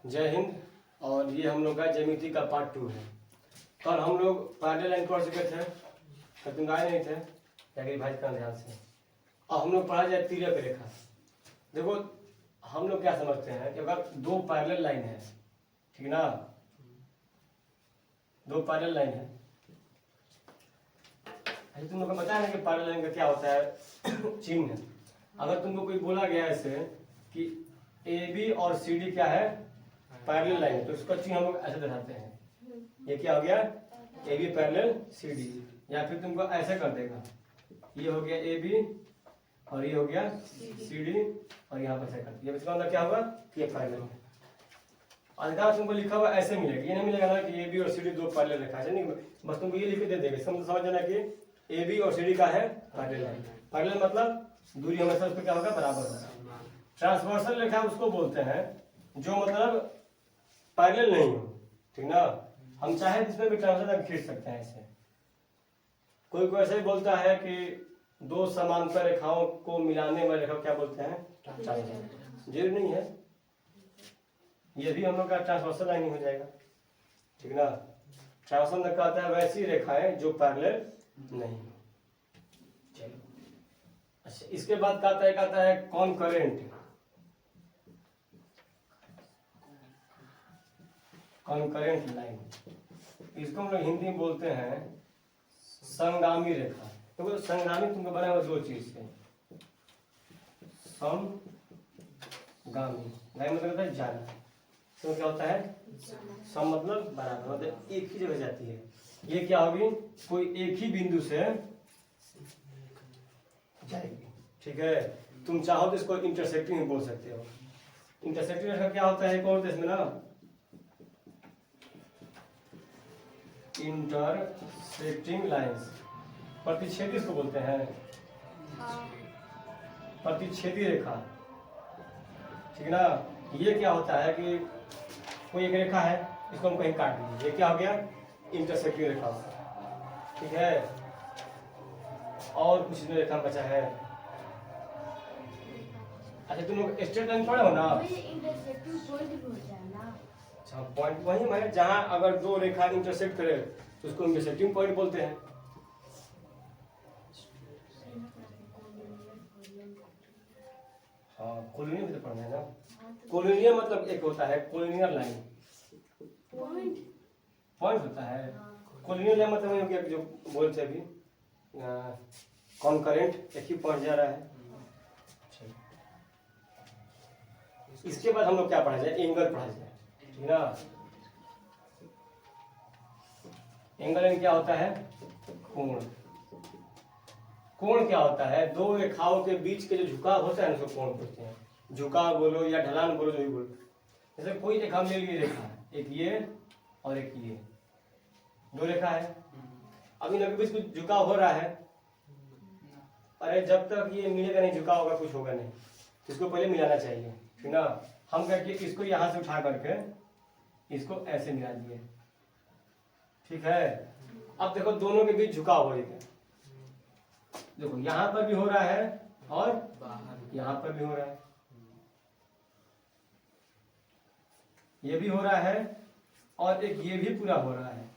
जय हिंद। और ये हम लोग का ज्यामिति का पार्ट 2 है। कल हम लोग पैरेलल लाइन पढ़ चुके थे, तो तुम आए नहीं थे, क्या कि भाई का ध्यान से। और हम लोग पढ़ा जाए तिर्यक रेखा। देखो हम लोग क्या समझते हैं कि अगर दो पैरेलल लाइन है, ठीक ना, दो पैरेलल लाइन है, तुम लोग को पता है ना कि पैरेलल लाइन का क्या होता है चिन्ह। अगर तुमको कोई बोला गया ऐसे कि ए बी और सी डी क्या है, पैरेलल लाइन है, तो उसका चिन्ह हम लोग ऐसे दिखाते हैं, ये क्या हो गया, A B parallel C D. या फिर तुमको ऐसे कर देगा, ये हो गया ए बी और ये हो गया सी डी, और यहाँ पर ऐसे कर दिया, इसका मतलब क्या होगा, ये पैरेलल है। अधिकांश तुमको लिखा हुआ ऐसे मिलेगा, ये नहीं मिलेगा ना कि ए बी और सी डी दो पैरेलल रखा है, नहीं, बस तुमको ये लिख के दे देगा, इसका मतलब समझ जाना कि ए बी और सी डी का है पैरेलल लाइन। पैरेलल मतलब दूरी हमेशा उस पर क्या होगा, बराबर होगा। ट्रांसवर्सल रेखा उसको बोलते हैं जो मतलब पैरेलल नहीं हो, ठीक ना। हम चाहे जिसमें भी ट्रांसवर्सल खींच सकते हैं ऐसे। कोई कोई ऐसे ही बोलता है कि दो समांतर रेखाओं को मिलाने वाली रेखा क्या बोलते हैं, ट्रांसवर्सल। जरूरी नहीं है, ये भी हम लोग का ट्रांसवर्सल लाइन ही हो जाएगा, ठीक ना। ट्रांसवर्सल कहता है वैसी रेखाएं जो पैरेलल नहीं हो। चलो अच्छा, इसके बाद कहता है कॉनकरेंट। कॉनकरेंट लाइन, इसको हम लोग हिंदी में बोलते हैं संगामी रेखा। तो संगामी तुमको बना हुआ दो चीज से, समगामी, गामी मतलब होता है जाना, तो क्या होता है, सम मतलब बराबर, मतलब एक ही जगह जाती है। ये क्या होगी, कोई एक ही बिंदु से जाएगी, ठीक है। तुम चाहो तो इसको इंटरसेक्टिंग बोल सकते हो। इंटरसेक्टिंग रेखा क्या होता है, एक और इसमें ना, इंटरसेक्टिंग लाइंस, प्रतिच्छेदी इसको बोलते हैं, प्रतिच्छेदी रेखा, ठीक ना। ये क्या होता है कि कोई एक रेखा है, इसको हम कहीं काट दीजिए, ये क्या हो गया, इंटरसेक्टिंग रेखा, ठीक है। और कुछ रेखा बचा है। अच्छा तुम लोग स्ट्रेट लाइन पढ़े हो ना, अच्छा पॉइंट वही है जहां अगर दो रेखा इंटरसेक्ट करे तो उसको इंटरसेक्टिंग पॉइंट बोलते हैं। हाँ कोलिनियर भी तो पढ़ना है ना। कोलिनियर मतलब एक होता है कोलिनियर लाइन, पॉइंट होता है। कोलिनियर लाइन मतलब वही हो गया जो बोलते अभी कॉनकरेंट, एक ही पॉइंट जा रहा है। इसके बाद हम लोग क्या पढ़ा जाए, एंगल पढ़ा जाए, ठीक ना। एंगल में क्या होता है, कोण। कोण क्या होता है, दो रेखाओं के बीच के जो झुकाव होता है उसको कोण बोलते हैं। झुकाव बोलो या ढलान बोलो, जो भी बोलो। जैसे कोई रेखा ले ली, रेखा एक ये और एक ये, दो रेखा है, अभी इनके बीच कुछ झुकाव हो रहा है। अरे जब तक ये मिलेगा नहीं, झुकाव होगा, कुछ होगा नहीं, तो इसको पहले मिलाना चाहिए, ठीक ना। हम करके इसको यहां से उठा करके इसको ऐसे मिला दिए, ठीक है। अब देखो दोनों के बीच झुकाव हो गया, देखो यहां पर भी हो रहा है और यहां पर भी हो रहा है, ये भी हो रहा है और एक ये भी पूरा हो रहा है,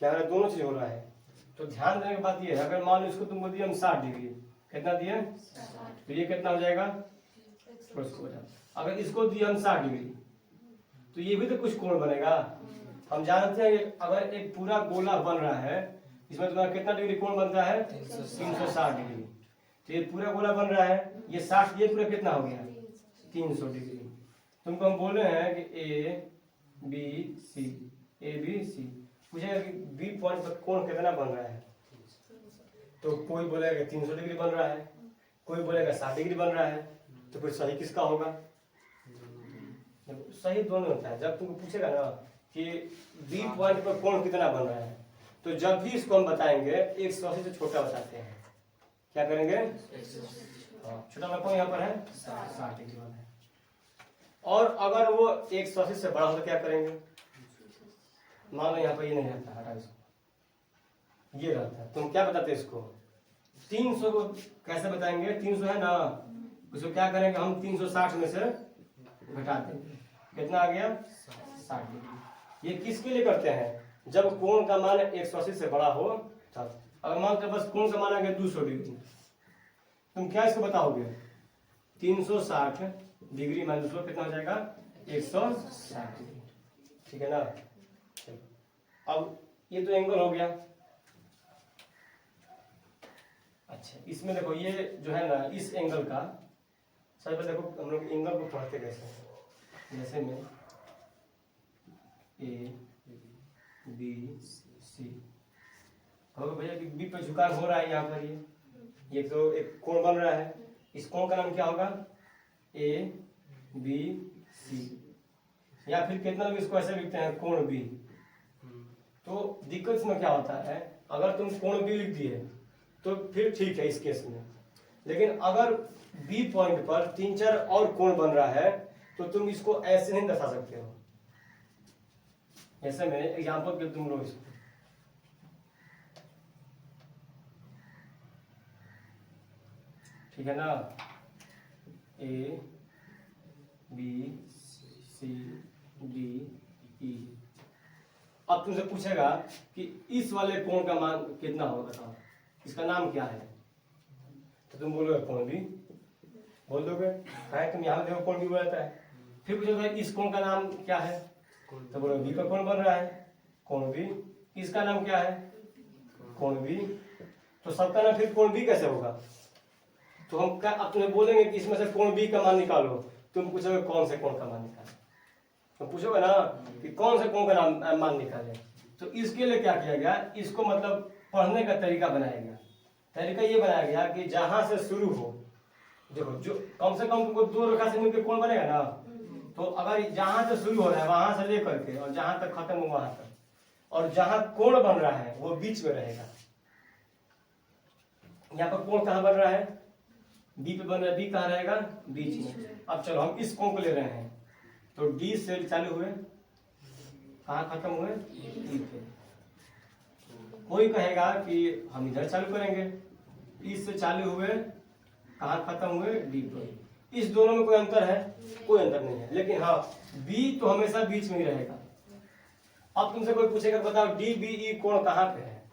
क्या है, दोनों चीज हो रहा है। तो ध्यान देने की बात ये है, अगर मान लो इसको तुमको दिया हम 60 डिग्री, कितना दिए, तो ये कितना हो जाएगा, अगर इसको दिया हम 60 डिग्री तो ये भी तो कुछ कोण बनेगा। हम जानते हैं कि अगर एक पूरा गोला बन रहा है, इसमें तुम्हारा कितना डिग्री कोण बनता है, 360 डिग्री। तो ये पूरा गोला बन रहा है, ये 60, ये पूरा कितना हो गया, 300 डिग्री। तुमको हम बोल रहे हैं कि ए बी सी, पूछेगा कि बी पॉइंट पर कोण कितना बन रहा है, तो कोई बोलेगा 300 डिग्री बन रहा है, कोई बोलेगा 60 डिग्री बन रहा है। तो फिर सही किसका होगा, सही दोनों होता है। जब तुमको पूछेगा ना कि बी पॉइंट पर कोण कितना बन रहा है, तो जब भी इसको हम बताएंगे 180 से छोटा बताते हैं, क्या करेंगे, छोटा वाला कोण यहाँ पर है 60 डिग्री वाला है। और अगर वो 180 से बड़ा हो तो क्या करेंगे, मान लो यहाँ पर ये नहीं रहता, हटा इसको, ये रहता है, तुम क्या बताते इसको, 300 को कैसे बताएंगे, 300 है ना, उसको क्या करेंगे हम 360 में से घटा देंगे, कितना आ गया 60 डिग्री। ये किसके लिए करते हैं? जब कोण का मान 180 से बड़ा हो तब। अगर मान लो बस कोण का मान आ गया 200 डिग्री, तुम क्या इसको बताओगे? 360 डिग्री माइनस 200 कितना हो जाएगा? 160 डिग्री, ठीक है ना। अब ये तो एंगल हो गया। अच्छा, इसमें देखो ये जो है ना, इस एंगल का सबसे पहले देखो हम लोग एंगल को पढ़ते कैसे हैं। जैसे में ए बी सी, हो भैया कि बी पर झुकाव हो रहा है यहाँ पर, ये तो एक कोण बन रहा है, इस कोण का नाम क्या होगा? ए बी सी, या फिर कितना लोग इसको ऐसे लिखते हैं कोण बी। तो दिक्कत इसमें क्या होता है, अगर तुम कोण बी लिख दिए तो फिर ठीक है इस केस में, लेकिन अगर बी पॉइंट पर 3-4 और कोण बन रहा है तो तुम इसको ऐसे नहीं दर्शा सकते हो। ऐसे मैंने एग्जांपल के तुम लोग इसको, ठीक है ना, ए बी सी डी ई। अब तुमसे पूछेगा कि इस वाले कोण का मान कितना होगा, बताओ इसका नाम क्या है? तो तुम बोलोगे कोण बी, बोल दोगे, तुम यहाँ देखो कोण बी बोलता है। फिर पूछोगे इस कोण का नाम क्या है? तो बोलो बी का कोण बन रहा है, कोण बी। इसका नाम क्या है? कोण बी। तो सबका नाम फिर कोण बी कैसे होगा? तो हम क्या अब तुम्हें बोलेंगे कि इसमें से कोण बी का मान निकालो, तुम पूछोगे कौन से कोण का मान निकाले, तो पूछोगे ना कि कौन से कोण का नाम मान निकाले। तो इसके लिए क्या किया गया, इसको मतलब पढ़ने का तरीका बनाया गया। तरीका ये बनाया गया कि जहां से शुरू हो, देखो जो कम से कम तुमको 2 रेखा से मिलकर कोण बनेगा ना, तो अगर जहां से शुरू हो रहा है वहां से लेकर के और जहां तक खत्म हो वहां तक, और जहां कोण बन रहा है वो बीच में रहेगा। यहाँ पर कोण कहाँ बन रहा है? बी पे बन रहा है, बी कहाँ रहेगा? बीच में। अब चलो हम इस कोण को ले रहे हैं, तो डी से चालू हुए, कहाँ खत्म हुए? ई पे। कोई कहेगा कि हम इधर चालू करेंगे, इस से चालू हुए, कहाँ खत्म हुए? डी पर। इस दोनों में कोई अंतर है? कोई अंतर नहीं है, लेकिन हाँ बी तो हमेशा बीच में ही रहेगा। अब तुमसे कोई पूछेगा बताओ डी बी ई कोण कहाँ पे है?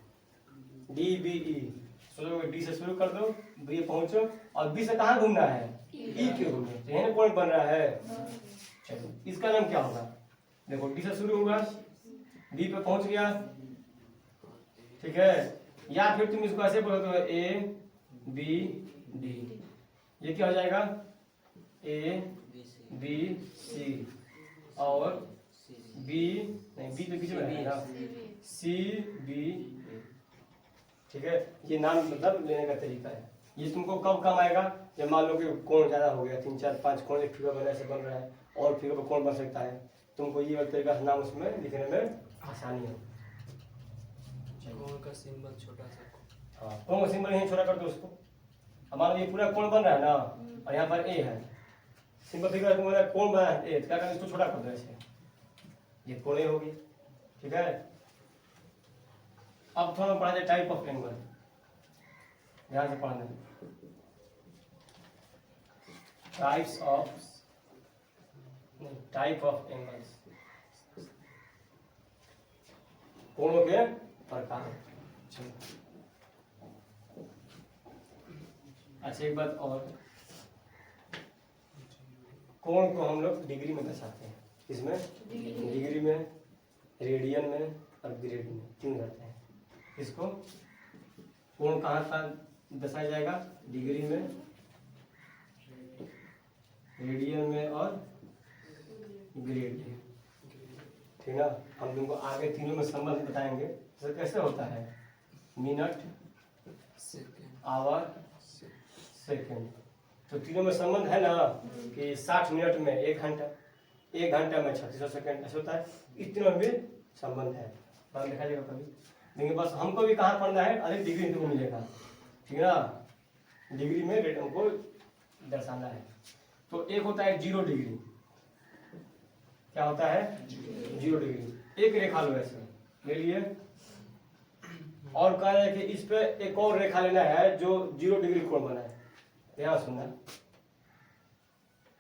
डी बी ई, सोचोगे डी से शुरू कर दो, बी पहुंचो, और बी से कहाँ घूमना है? ई के घूमने, तो यही पॉइंट बन रहा है। चलो इसका नाम क्या होगा? देखो डी से शुरू होगा, बी पे पहुंच गया, ठीक है। या फिर तुम इसको ऐसे बोलो तो ए बी डी, ये क्या हो जाएगा? ए बी सी, और बी नहीं, बी तो बीच में रहेगा, सी बी, ठीक है। ये नाम मतलब लेने का तरीका है। ये तुमको कब काम आएगा? जब मान लो कि कोण ज्यादा हो गया, 3-4-5 कोण एक फिगर बनने से बन रहा है, और फिगर पर कोण बन सकता है, तुमको ये वाला तरीका नाम उसमें लिखने में आसानी हो। कोण का सिंबल छोटा सा, हाँ, कोण का सिंबल यहीं छोटा कर दो उसको। अब मान लो ये पूरा कोण बन रहा है ना, और यहाँ पर ए है, सिंपल फिगर तुम्हारा कोण बना है ए, क्या करना इसको छोटा कर दो ऐसे, ये कोण ए होगी, ठीक है। अब थोड़ा पढ़ा जाए टाइप ऑफ एंगल, ध्यान से पढ़ना। टाइप ऑफ एंगल्स, कोणों के प्रकार। अच्छा एक बात और, कोण को हम लोग डिग्री में दर्शाते हैं, इसमें डिग्री में, रेडियन में और ग्रेड में, 3 रहते हैं। इसको कोण कहाँ का दर्शाया जाएगा? डिग्री में, रेडियन में और ग्रेड में, ठीक ना। हम तुमको आगे तीनों में संबंध बताएंगे तो कैसे होता है, मिनट, आवर, सेकंड। तो तीनों में संबंध है ना कि 60 मिनट में 1 घंटा, 1 घंटा में 3600 सेकंड, ऐसा होता है। इस तीनों में भी संबंध है, बात देखा जाएगा कभी। लेकिन बस हमको भी कहाँ पढ़ना है, अधिक डिग्री तुमको मिलेगा, ठीक है ना। डिग्री में रेट हमको दर्शाना है। तो एक होता है 0 डिग्री, क्या होता है? 0 डिग्री। एक रेखा लो ऐसे ले लिए, और कह रहे हैं कि इस पे एक और रेखा लेना है जो 0 डिग्री कोण बनाए। ध्यान सुनना,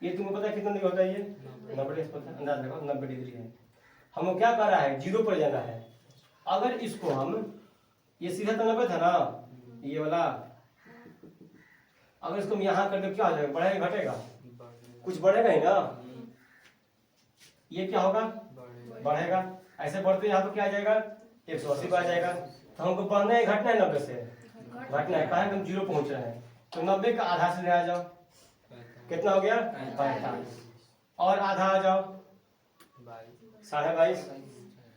ये तुमको पता है कितना डिग्री होता है? ये 90 पता है, अंदाज लगाओ 90 डिग्री है। हमको क्या कर रहा है? 0 पर जाना है। अगर इसको हम, ये सीधा तो 90 था ना, ये वाला, अगर इसको हम यहाँ करके क्या हो जाएगा? बढ़ेगा घटेगा? कुछ बढ़ेगा ही ना। ये क्या होगा? बढ़ेगा। ऐसे बढ़ते यहाँ पर क्या आ जाएगा? 180 पर आ जाएगा। तो हमको बढ़ना है घटना है? 90 से घटना है। कहा हम 0 पहुंच रहे हैं, तो 90 का आधा से आ जाओ, कितना हो गया? 45। और आधा आ जाओ 22.5,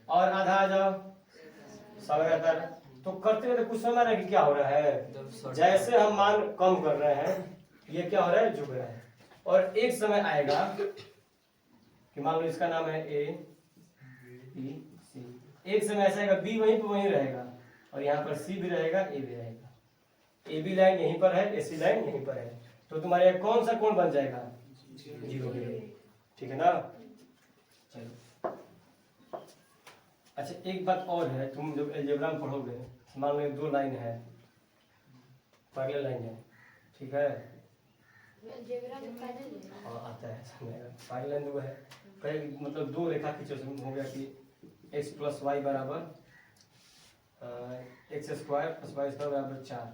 और आधा आ जाओ 77। तो करते हुए कुछ समझ रहे हैं कि क्या हो रहा है? जैसे हम मान कम कर रहे हैं, ये क्या हो रहा है? झुक रहा है। और एक समय आएगा कि मान लो इसका नाम है ए बी सी, एक समय ऐसा आएगा बी वहीं पर वहीं रहेगा, और यहाँ पर सी भी रहेगा, ए भी रहेगा। ए बी लाइन यहीं पर है, ए सी लाइन यहीं पर है, तो तुम्हारे कौन सा कोण बन जाएगा? 0 डिग्री। ठीक है ना? चलो, अच्छा एक बात और है, तुम जब अलजेब्रा में पढ़ोगे, मान लो 2 लाइन है, पैरेलल लाइन है, ठीक है? हाँ आता है, पैरेलल लाइन 2 है, कई मतलब 2 रेखा खींचो, हो गया कि x + y बराबर x² + y² बराबर 4,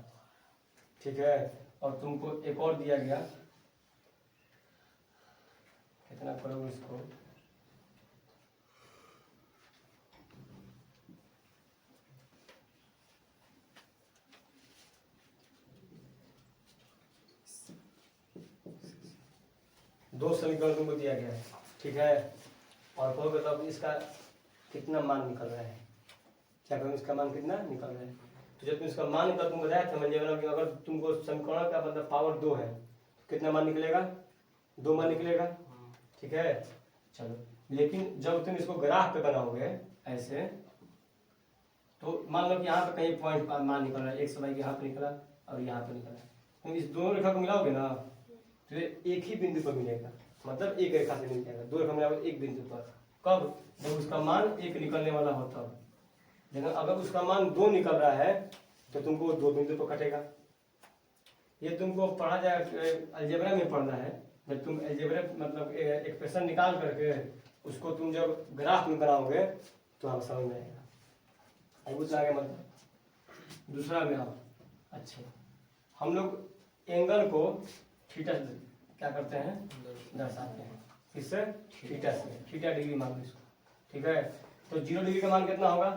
ठीक है? और तुमको एक और दिया गया, कितना करोगे इसको? दो समीकरण तुमको दिया गया है, ठीक है? और कहोगे तो अब इसका कितना मान निकल रहा है? क्या कहोगे इसका मान कितना निकल रहा है? तो जब तुम इसका मान निकल, तुमको बताया था मैंने, अगर तुमको समीकरण का मतलब पावर 2 है, तो कितना मान निकलेगा? 2 मान निकलेगा, ठीक है? चलो, लेकिन जब तुम इसको ग्राफ पे बनाओगे ऐसे, तो मान लो कि यहाँ पे कहीं पॉइंट मान निकल रहा है, एक समय यहाँ पे निकला और यहाँ पे निकला, तुम इस दोनों रेखा को मिलाओगे ना, तो एक ही बिंदु पर मिलेगा, मतलब एक रेखा से मिल जाएगा। 2 रेखा मिलाओगे एक बिंदु पर, कब? जब उसका मान 1 निकलने वाला हो तब। लेकिन अगर उसका मान 2 निकल रहा है, तो तुमको 2 बिंदु पर कटेगा। ये तुमको पढ़ा जाएगा, अलजेब्रा में पढ़ना है। जब तुम अलजेब्रा मतलब एक्सप्रेशन निकाल करके उसको तुम जब ग्राफ में बनाओगे, तो आप समझ में आएगा। आई बुझ आगे मतलब दूसरा में आओ। अच्छा, हम लोग एंगल को थीटा से क्या करते हैं? दर्शाते हैं। किससे? थीटा से। थीटा डिग्री मान लो इसको, ठीक है? तो 0 डिग्री का मान कितना होगा?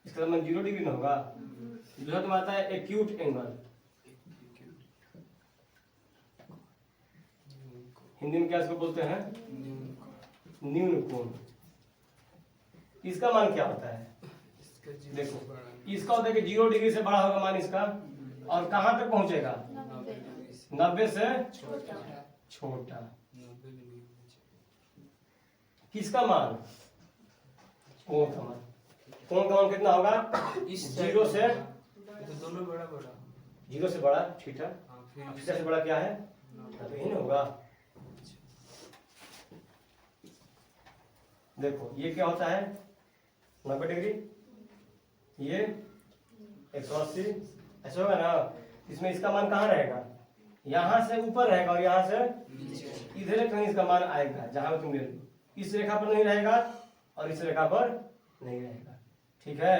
इसका मान 0 डिग्री में होगा। दूसरा तो आता है एक्यूट एंगल, हिंदी में क्या इसको बोलते हैं? न्यून कोण। इसका मान क्या होता है? देखो, इसका होता है कि 0 डिग्री से बड़ा होगा मान इसका, और कहां तक पहुंचेगा? 90 से छोटा। किसका मान? कोण का मान। कोण का मान कितना होगा? 0 से, दोनों बड़ा बड़ा, 0 से बड़ा थीटा, थीटा से बड़ा क्या है? तो यही ना होगा। देखो ये क्या होता है? 90 डिग्री, ये 180, ऐसा होगा ना? इसमें इसका मान कहाँ रहेगा? यहाँ से ऊपर रहेगा, और यहाँ से इधर कहीं इसका मान आएगा, जहां तुम ले लो। इस रेखा पर नहीं रहेगा और इस रेखा पर नहीं रहेगा, ठीक है?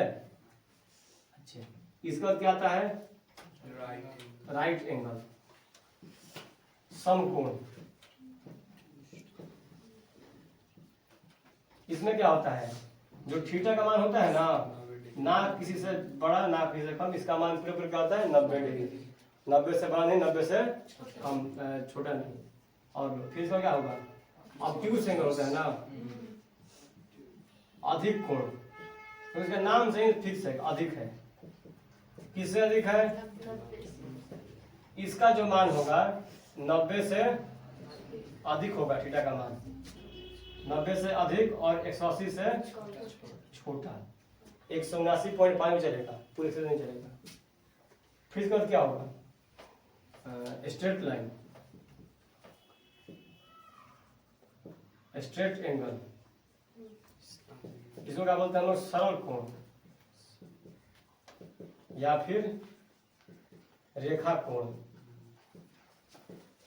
अच्छा, इसका क्या आता है? राइट एंगल, समकोण। इसमें क्या होता है? जो थीटा का मान होता है ना किसी से बड़ा ना किसी से कम, इसका मान पूरे क्या होता है? 90 डिग्री। 90 से बड़ा नहीं, 90 से कम, छोटा नहीं। और फिर इसका क्या होगा? ऑब्ट्यूज एंगल होता है ना, अधिक कोण। तो इसका नाम से ही फिक्स है, अधिक है। किससे अधिक है? इसका जो मान होगा 90 से अधिक होगा, थीटा का मान 90 से अधिक, और 180 से छोटा। 179.5 में चलेगा, पूरे से नहीं चलेगा। फिर इसका क्या होगा? स्ट्रेट लाइन, स्ट्रेट एंगल, इसको क्या बोलते हैं हम लोग? सरल कोण, या फिर रेखा कोण।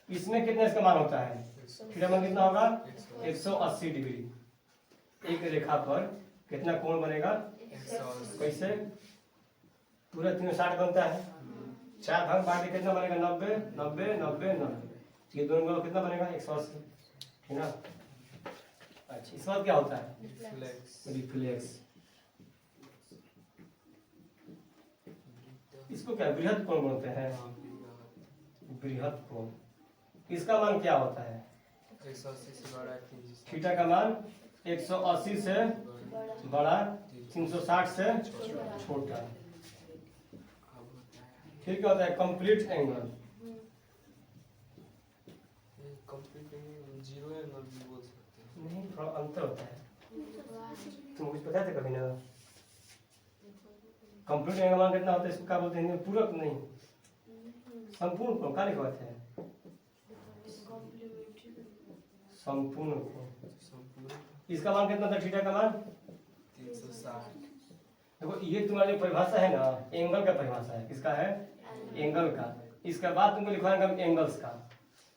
इसमें कितना इसका मान होता है, थीटा मान कितना होगा 180 डिग्री। एक रेखा पर कितना कोण बनेगा, कैसे, पूरा 360 बनता है, 4 भाग बांट के कितना बनेगा 90 90 90 90, ये दोनों का कितना बनेगा 180, ठीक ना। अच्छा इस बात क्या होता है, रिफ्लेक्स। इसको क्या बृहद कोण बोलते हैं, बृहद कोण। इसका मान क्या होता है, 180 से बड़ा 360, थीटा का मान 180 से बड़ा 360 से छोटा। फिर क्या होता है, complete angle. Complete zero angle भी बोल सकते हैं। नहीं थोड़ा अंतर होता है, तुम कुछ पता था कभी ना। कंप्लीट एंगल मान कितना होता है, इसको क्या बोलते हैं, पूरक नहीं, संपूर्ण कोण क्या लिखा होता है, संपूर्ण कोण। इसका मान कितना था, थीटा का मान 360। देखो ये तुम्हारी जो परिभाषा है ना, एंगल का परिभाषा है, किसका है, एंगल का। इसके बाद तुमको लिखवाएंगे हम एंगल्स का।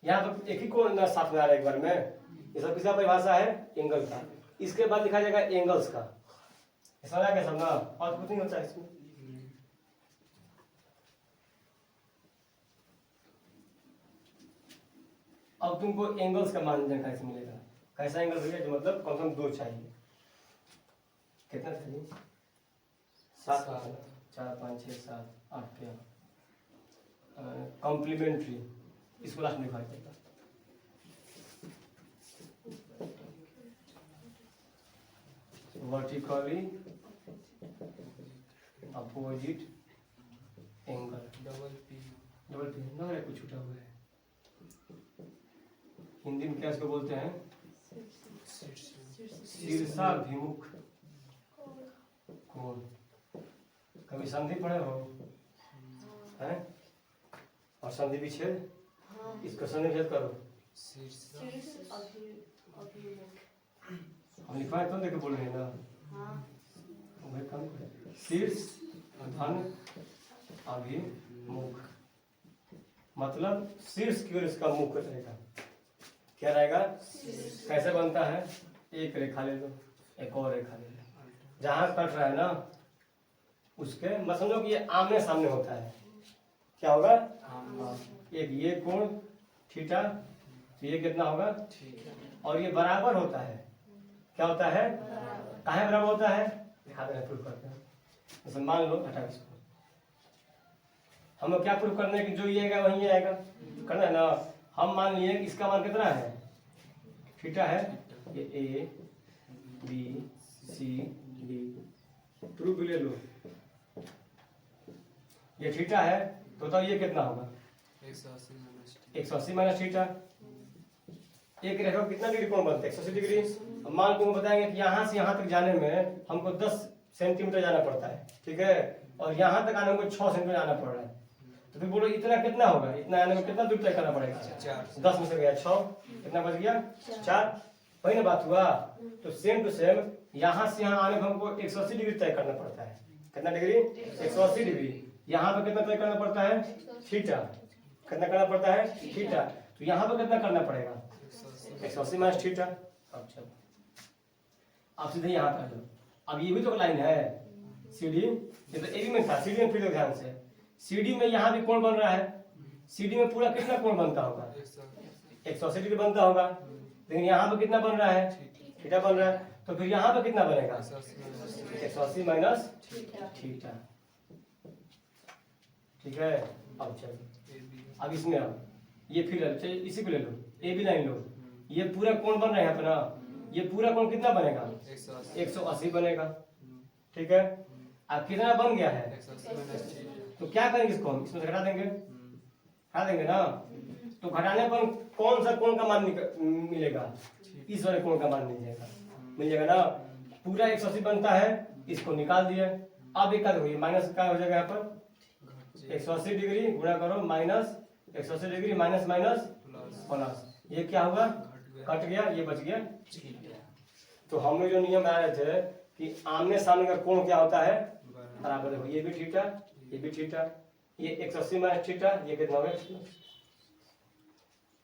यहाँ तो एक ही कोण ना साथ में आ रहा है एक बार में, ये सब किसका परिभाषा है, एंगल का। इसके बाद लिखा जाएगा एंगल्स का, समझ आ गया सब ना, और कुछ नहीं होता है इसमें। अब तुमको एंगल्स का मान जानकारी से मिलेगा, कैसा एंगल भैया, जो मतलब कम से कम 2 चाहिए। कितना चाहिए, 7, 4 5 6 7 8 क्या कॉम्प्लीमेंट्री, इसको लास्ट में लिखा जाएगा। Vertically opposite angle, double P ना है, कुछ छूटा हुआ है। हिंदी में क्या इसको बोलते हैं, शीर्षाभिमुख कोण। कभी संधि पढ़े हो हैं, और संधि विच्छेद, इसको संधि विच्छेद करो। हम लिखवाए तो देखो बोल रहे हैं ना, वही काम करें। शीर्ष धन अभिमुख, मतलब शीर्ष की ओर इसका मुख रहेगा। क्या रहेगा, कैसे बनता है, एक रेखा ले लो, एक और रेखा ले लो, जहां कट रहा है ना उसके मतलब समझो कि ये आमने सामने होता है। क्या होगा, एक ये कोण थीटा, तो ये कितना होगा, और ये बराबर होता है। क्या होता है, कहाँ बराबर होता है, दिखा देना प्रूफ करते हैं। जैसे मान लो हटा इसको, हम लोग क्या प्रूफ करना है कि जो ये आएगा वही आएगा, करना है ना। हम मान लिए इसका मान कितना है, थीटा है, ये A B C D, proof भी ले लो। ये थीटा है तो बताओ ये कितना होगा, 180 माइनस थीटा। एक रेखा कितना डिग्री कोण बनता है, 180 डिग्री। अब मान तुमको बताएंगे कि यहाँ से यहाँ तक जाने में हमको 10 सेंटीमीटर जाना पड़ता है, ठीक है, और यहाँ तक आने में 6 सेंटीमीटर जाना पड़ रहा है, तो फिर बोलो इतना कितना होगा, इतना आने में कितना दूर तय करना पड़ेगा, 10 में से गया 6, कितना बच गया 4, वही ना बात हुआ। तो सेम टू सेम यहाँ से यहाँ आने में हमको 180 डिग्री तय करना पड़ता है। कितना डिग्री, 180 डिग्री। यहाँ पे कितना तय करना पड़ता है, थीटा, कितना करना पड़ता है, थीटा। तो यहाँ पे कितना करना पड़ेगा, 180 माइनस थीटा। अब चलो आप सीधे यहाँ पे आ जाओ। अब ये भी तो लाइन है सीडी, ये तो ए बी में था, सीडी में फिर ध्यान से, सीडी में यहाँ भी कोण बन रहा है, सीडी में पूरा कितना कोण बनता होगा, 180 डिग्री बनता होगा, लेकिन यहाँ पे कितना बन रहा है, थीटा बन रहा है। तो फिर यहाँ पे कितना बनेगा, 180 माइनस थीटा, ठीक है। अब चलो अब इसमें अब ये फिर इसी को ले लो, ए बी लाइन लो, ये पूरा कोण बन रहा है यहाँ पे ना, ये पूरा कोण कितना बनेगा, 180 बनेगा, ठीक है। अब कितना बन गया है, तो क्या करेंगे इसको, हम इसमें से घटा देंगे, घटा देंगे ना। तो घटाने पर कौन सा कोण का मान मिलेगा, इस वाले कोण का मान मिल जाएगा ना। पूरा 180 बनता है, इसको निकाल दिए। अब एक देखो ये माइनस का हो जाएगा, यहाँ पर 180 डिग्री गुणा करो minus 180 degree minus minus plus, ये क्या होगा, कट गया, ये बच गया। तो हम लोग जो नियम आ रहे थे कि आमने सामने का कोण क्या होता है, बराबर। देखो ये भी थीटा, ये भी थीटा, ये 180 माइनस थीटा, ये कितना हो गया,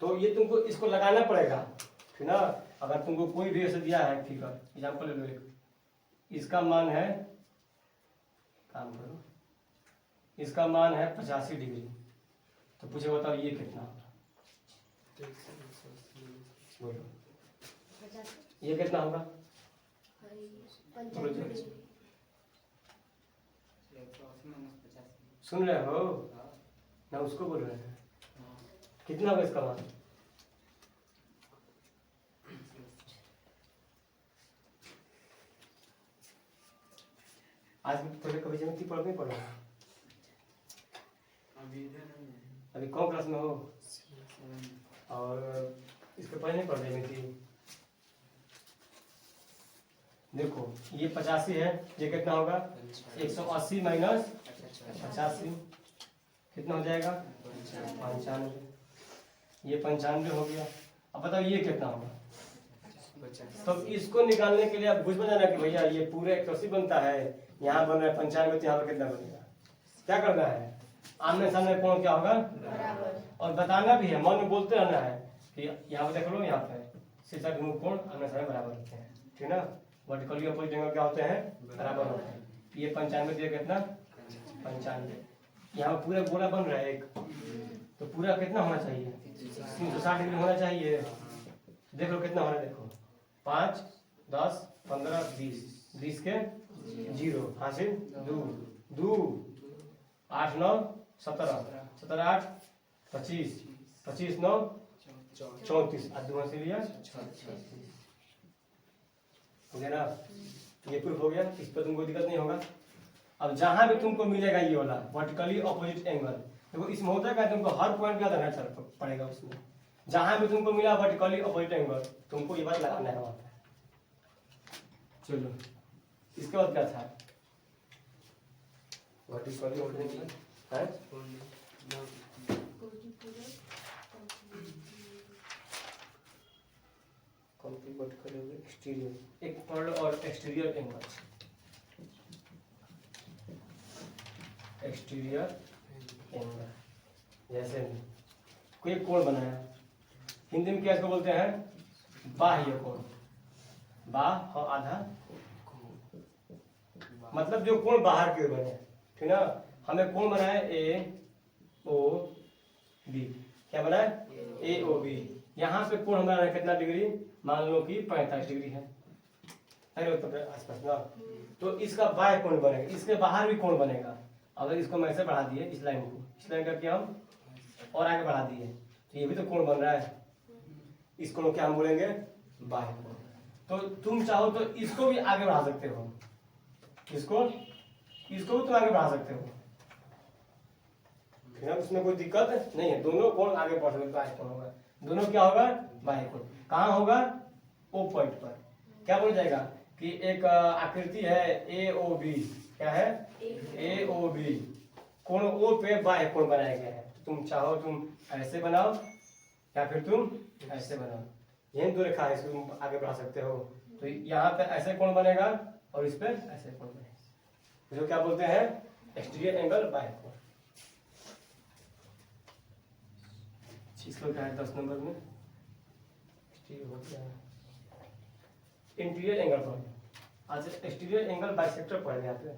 तो ये तुमको इसको लगाना पड़ेगा, ठीक ना। अगर तुमको कोई भी ऐसे दिया है फिगर, एग्जाम्पल ले लो एक, इसका मान है, काम करो, इसका मान है 85 डिग्री, तो पूछे बताओ ये कितना होगा, बोलो ये कितना होगा। बोलो जल्दी। सुन रहे हो ना, उसको बोल रहे हैं, कितना होगा इसका मान। आज पहले कभी ज्योमेट्री पढ़ नहीं पढ़ा, अभी कौन क्लास में हो, और इसके पहले नहीं पढ़ ज्योमेट्री। देखो ये 85 है, ये कितना होगा 180 माइनस 85 कितना हो जाएगा 95, ये 95 हो गया। अब बताओ ये कितना होगा। तो इसको निकालने के लिए आप बुझ बनाना कि भैया ये पूरे 180 बनता है, यहाँ बन रहा है 95, तो यहाँ पर कितना बनेगा। क्या करना है, आमने सामने कोण क्या होगा बराबर, और बताना भी है, मन में बोलते रहना है कि यहाँ पे देख लो, यहाँ पे शीर्षक भिमुख कोण आमने सामने बराबर होते हैं, ठीक ना। वर्टिकली अपोजिट एंगल क्या होते हैं बराबर होते हैं। ये 95 दिया कितना 95, यहाँ पे पूरा गोला बन रहा है एक, तो पूरा कितना होना चाहिए 360 डिग्री होना चाहिए। देख लो कितना हो रहा है, देखो 5 10 15 20, 20 के 0 हासिल 2 2 8 9 17 17 8 25 25 9 34, आज दो से लिया 36 हो गया ना। ये प्रूफ हो गया, इस पर तुमको दिक्कत नहीं होगा। अब जहां भी तुमको मिलेगा ये वाला वर्टिकली ऑपोजिट एंगल, देखो इसमें होता है तुमको हर पॉइंट का रहना पड़ेगा उसमें। जहां भी तुमको मिला वर्टिकली ऑपोजिट एंगल, तुमको ये बात लगाना है वहां पे। चलो इसके बाद क्या था, वर्टिकली ऑपोजिट एंगल है एक्सटीरियर, एक पर्ल और एक्सटीरियर एंगल, एक्सटीरियर एंगल। जैसे कोई कोण बनाया, हिंदी में क्या इसको बोलते हैं बाह्य कोण, बाह और आधा, मतलब जो कोण बाहर के बने, ठीक ना। हमें कोण बना है ए ओ बी, क्या बना है ए ओ बी। यहाँ पे कोण हमारा कितना डिग्री, मान लो कि 45 डिग्री है आसपास ना, तो इसका बाह्य कोण बनेगा, इसके बाहर भी कोण बनेगा। अगर इसको मैं ऐसे बढ़ा दिए, इस लाइन को, इस लाइन करके हम और आगे बढ़ा दिए, तो ये भी तो कोण बन रहा है, इस कोण को क्या हम बोलेंगे बाह्य कोण। तो तुम चाहो तो इसको भी आगे बढ़ा सकते हो, इसको भी तुम आगे बढ़ा सकते हो, फिर उसमें कोई दिक्कत नहीं है। दोनों कोण आगे बढ़ सकते, बाह्य कोण होगा, दोनों क्या होगा बाह्य कोण। कहाँ होगा ओ पॉइंट पर। क्या बोल जाएगा कि एक आकृति है ए ओ बी, क्या है ए ओ बी, कोण ओ पे बाह्य कोण बनाया गया है। तुम चाहो तुम ऐसे बनाओ या फिर तुम ऐसे बनाओ, यही दो रेखा है, इसको तुम आगे बढ़ा सकते हो। तो यहाँ पे ऐसे कोण बनेगा और इस पे ऐसे कोण बनेगा, जो क्या बोलते हैं एक्सटीरियर एंगल बाह्य कोण। इसको क्या है 10 नंबर में इंटीरियर एंगल पढ़, आज एक्सटीरियर एंगल बाइसेक्टर पढ़ यहाँ पे,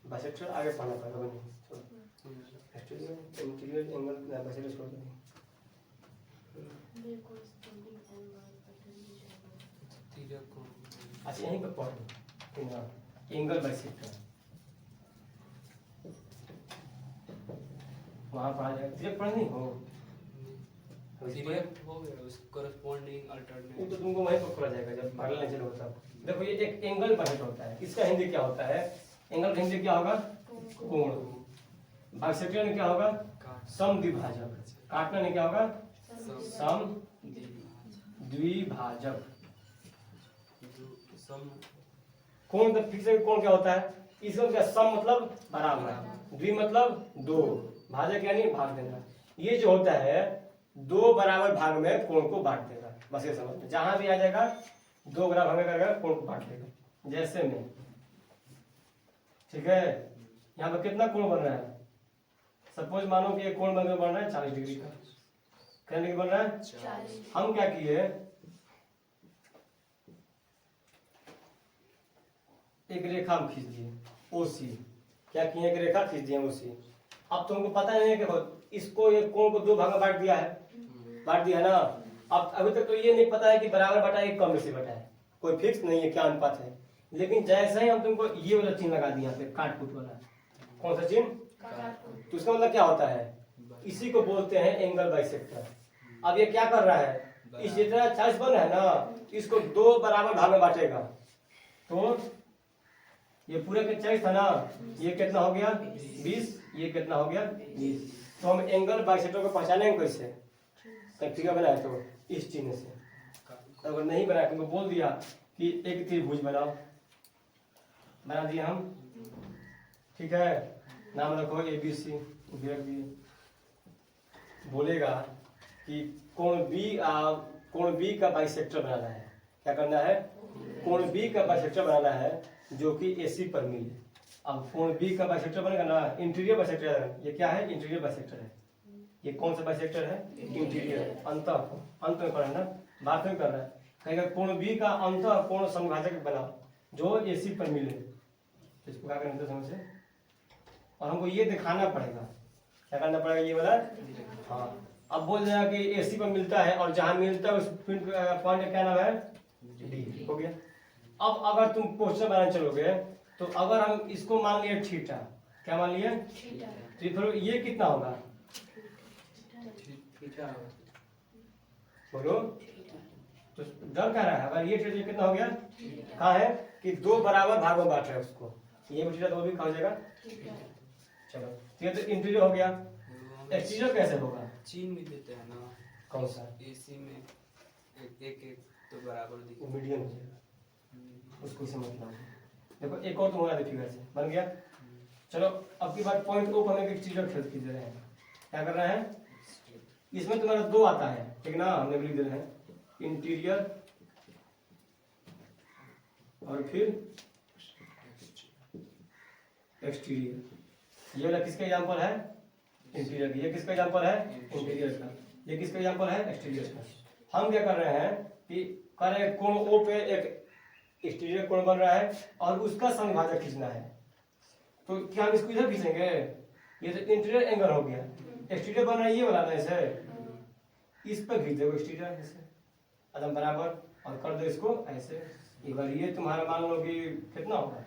बाइसेक्टर आगे पढ़ना पड़ेगा बनी, एक्सटीरियर इंटीरियर एंगल बाइसेक्टर छोड़ देंगे। अच्छा यहीं पर पढ़ एंगल बाइसेक्टर, वहाँ पढ़ा जाएगा। तिरक पढ़ नहीं हो, तिरक हो गया, उसके कॉरेस्पॉन्डिंग अल्टरनेट, वो तो तुमको वहीं पर खोला जाएगा जब पैरेलल नेचर होता है। देखो ये एक एंगल बाइसेक्टर होता है, इसका हिंदी क्या होता है, एंगल का हिंदी क्या होगा कोण, बाइसेक्टर में क्या होगा समद्विभाजक, काटना में क्या होगा समद्विभाजक। कोण का फिक्स कोण क्या होता है, इसका क्या सम मतलब बराबर, द्वि मतलब दो, भाजक यानी भाग देना। ये जो होता है दो बराबर भाग में कोण को बांट देगा, बस ये समझ में, जहां भी आ जाएगा दो बराबर भाग करेगा कोण को बांट देगा। जैसे में ठीक है, यहाँ पर कितना कोण बन रहा है, सपोज मानो कि एक कोण बन रहा है 40 डिग्री का, कितना डिग्री बन रहा है? 40। हम क्या किए, एक रेखा हम खींच दिए ओसी। क्या किए, एक रेखा खींच दिए ओसी। अब तुमको पता नहीं है कि इसको एक कोण को दो भाग में बांट दिया है, बांट दिया है ना। अब अभी तक तो ये नहीं पता है कि बराबर बटा है कम से बटा है, कोई फिक्स नहीं है क्या अनुपात है। लेकिन जैसे ही हम तुमको ये वाला चिन्ह लगा दिया पे काट कूट वाला, कौन सा चिन्ह, तो उसका मतलब क्या होता है, इसी को बोलते हैं एंगल बाइसेक्टर। अब ये क्या कर रहा है, इस जितना 40 बन रहा है ना, इसको दो बराबर भाग में बांटेगा। तो ये पूरे के 40 था ना, ये कितना हो गया 20, ये कितना हो गया 20। तो हम एंगल बाइसेक्टर को पहचानेंगे कैसे, फिगर बनाए तो इस चिन्ह से। अगर नहीं बनाया तुमको बोल दिया कि एक त्रिभुज बनाओ, बना दिया हम, ठीक है, नाम रखो ABC, रख दिए। बोलेगा कि कोण बी का बाइसेक्टर बनाना है। क्या करना है, कोण बी का बाइसेक्टर बनाना है जो कि AC पर मिले। अब कोण बी का बाइसेक्टर बनेगा ना, इंटीरियर बाइसेक्टर है। ये क्या है, इंटीरियर बाइसेक्टर है। ये कौन सा बाइसेक्टर है, इंटीरियर। अंत में कर रहा है ना, बात में कर रहा है। कहेगा कोण बी का अंत कोण समभाजक बनाओ जो AC पर मिले। तो इसको क्या करना समझ से, और हमको ये दिखाना पड़ेगा। क्या करना पड़ेगा, ये वाला, हाँ। अब बोल देगा कि AC पर मिलता है और जहां मिलता है उस पॉइंट का क्या नाम है, D हो गया। अब अगर तुम क्वेश्चन बनाने चलोगे तो अगर हम इसको मान लिए थीटा, क्या मान लिए, तो फिर ये कितना होगा, बोलो। तो डर क्या रहा है, अगर ये थीटा कितना हो गया, कहा है कि दो बराबर भाग में बांट रहे हैं उसको, ये भी थीटा तो वो भी कहा हो जाएगा। चलो ये तो इंटीरियर हो गया, एक्सटीरियर कैसे होगा, चिन्ह भी देते हैं ना, कौन सा, AC में एक तो बराबर दिखे, मीडियम हो जाएगा, उसको से मतलब। देखो एक और तुम्हारा फिगर से बन गया। चलो अब की बात पॉइंट ओ पर हम एक्सटीरियर खेल खींच रहे हैं। क्या कर रहे हैं, इसमें तुम्हारा दो आता है, ठीक ना, हमने लिख दे रहे हैं इंटीरियर और फिर एक्सटीरियर। ये वाला किसका एग्जांपल है, इंटीरियर। ये किसका एग्जांपल है, इंटीरियर का। ये किसका एग्जांपल है, एक्सटीरियर का। हम क्या कर रहे हैं कि कर रहे हैं कोण ओ पे एक एक्सटीरियर कोण बन रहा है और उसका समभाजक खींचना है। तो क्या हम इसको इधर खींचेंगे, ये तो इंटीरियर एंगल हो गया। एक्सटीरियर बन रहा है ये वाला ना, ऐसे इस पर खींच दो एक्सटीरियर ऐसे एकदम बराबर और कर दो इसको ऐसे। एक बार ये तुम्हारा मान लो कि कितना होगा,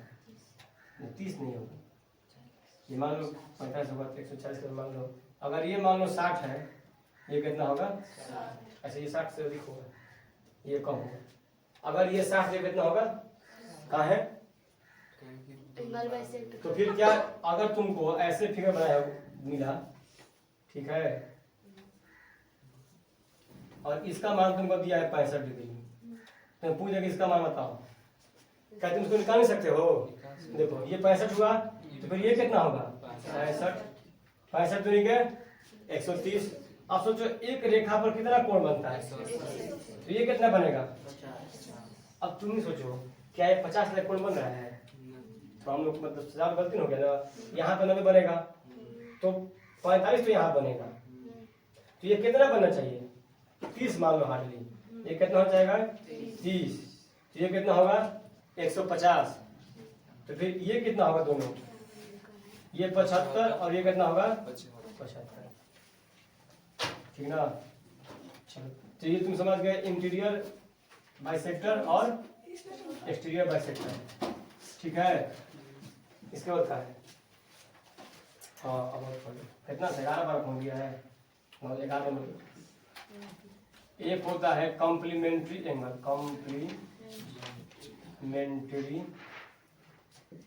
30 नहीं होगा, ये मान लो 45 होगा, 140 का मान लो। अगर ये मान लो 60 है, ये कितना होगा, ऐसे ये 60 से अधिक होगा, ये कम होगा। अगर ये 60 से कितना होगा, कहाँ है, तो फिर क्या, अगर तुमको ऐसे फिगर बनाया मिला, ठीक है, और इसका मान तुमको दिया है 65 डिग्री, तो पूछे कि इसका मान बताओ, क्या तुम इसको निकाल नहीं सकते हो। देखो ये 65 हुआ, तो फिर ये कितना होगा, 65 दूनी के 130। अब सोचो एक रेखा पर कितना कोण बनता है, तो ये कितना बनेगा। अब तुम ही सोचो, क्या ये 50 लाख कोण बन रहा है, तो हम लोग मतलब 1000 गलती हो गया ना, यहाँ पे 90 बनेगा, तो 45 तो यहाँ बनेगा, तो ये कितना बनना चाहिए, 30 मान लो हार्डली। ये कितना हो जाएगा 30, तो ये कितना होगा 150। तो फिर ये कितना होगा दोनों, ये 75 और ये कितना होगा 75, ठीक ना। चलो तो ये तुम समझ गए इंटीरियर बाइसेक्टर और एक्सटीरियर बाइसेक्टर, ठीक है। इसके बाद क्या है, हाँ अब कितना 11 बार हो गया है, 11 नंबर। एक होता है complementary angle, complementary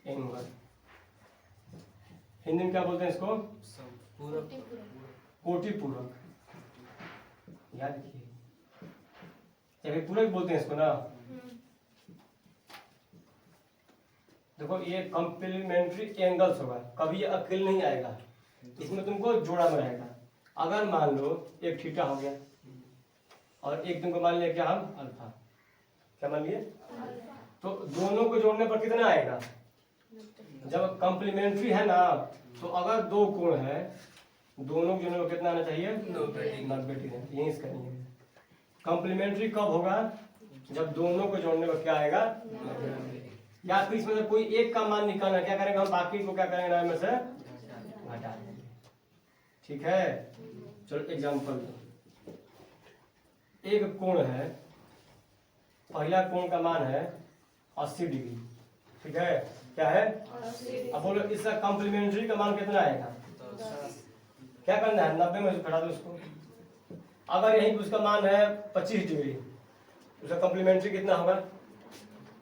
angle, Hindi में क्या बोलते हैं इसको, कोटि पूरक, याद रखिए, पूरक बोलते हैं इसको ना। देखो ये कॉम्प्लीमेंट्री एंगल्स होगा, कभी ये अकेले नहीं आएगा, इसमें तुमको जोड़ा में रहेगा। अगर मान लो एक थीटा हो गया और एक तुमको मान लिया क्या हम अल्फा, क्या मान लिए, तो दोनों को जोड़ने पर कितना आएगा, जब कॉम्प्लीमेंट्री है ना, तो अगर दो कोण है दोनों जोड़ने में कितना आना चाहिए? 90 डिग्री। यही इसका नियम है। कॉम्प्लीमेंट्री कब होगा? जब दोनों को जोड़ने में क्या आएगा? या फिर इसमें से कोई एक का मान निकालना, क्या करेंगे हम? बाकी को क्या करेंगे? 9 में से घटा देंगे। ठीक है, चलो एग्जांपल। एक कोण है, पहला कोण का मान है 80 डिग्री। ठीक है, क्या है? अब बोलो इसका कॉम्प्लीमेंट्री का मान कितना आएगा? क्या करना है? 90 में से घटा दो उसको। अगर यही उसका मान है 25 डिग्री, उसका कॉम्प्लीमेंट्री कितना होगा?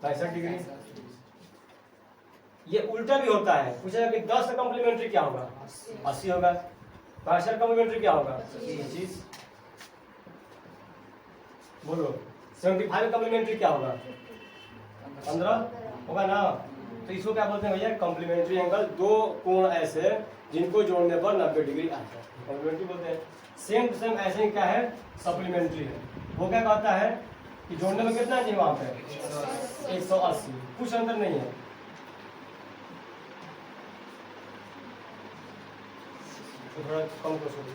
65 डिग्री। ये उल्टा भी होता है, पूछेगा कि 10 का कॉम्प्लीमेंट्री क्या होगा? 80 होगा। 65 कॉम्प्लीमेंट्री क्या होगा? 25। बोलो 75 कॉम्प्लीमेंट्री क्या होगा? 15 होगा ना। तो इसको क्या बोलते हैं भैया? Complementary angle. दो कोण ऐसे जिनको जोड़ने पर 90 डिग्री आता है, कॉम्प्लीमेंट्री बोलते हैं। सेम टू सेम ऐसे ही क्या है? सप्लीमेंट्री है। वो क्या कहता है कि जोड़ने में कितना चाहिए वहां पे? 180। कुछ अंतर नहीं है। तो थोड़ा कम कर सकते।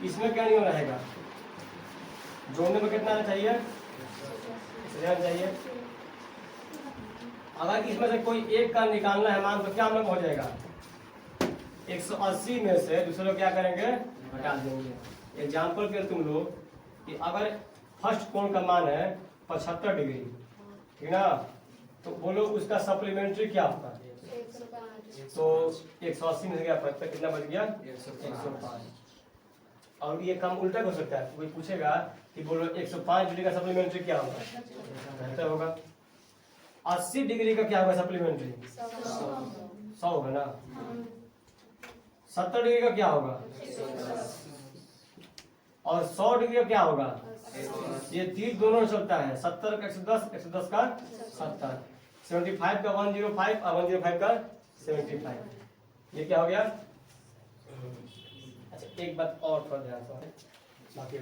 इसमें क्या नियम रहेगा? जोड़ने में कितना आना चाहिए? चाहिए। अगर इसमें से कोई एक का निकालना है मान, तो क्या हम लोग हो जाएगा? 180 में से दूसरे क्या करेंगे? घटा देंगे। एग्जाम्पल के तुम लोग कि अगर फर्स्ट कोण का मान है 75 डिग्री, ठीक ना, तो बोलो उसका सप्लीमेंट्री क्या होगा? तो 180 में से क्या कितना बच गया? 105। और ये काम उल्टा हो सकता है। कोई पूछेगा कि बोलो 105 डिग्री का सप्लीमेंट्री क्या होगा? बेहतर होगा। 80 डिग्री का क्या होगा सप्लीमेंट्री? 100 होगा ना। 70 डिग्री का क्या होगा? और 100 डिग्री का क्या होगा? ये 30 दोनों चलता है। 70 का 110, 110 का 70, 75 का 105 और 105 का 75। ये क्या हो गया? अच्छा, एक बात और थोड़ा ध्यान से, बाकी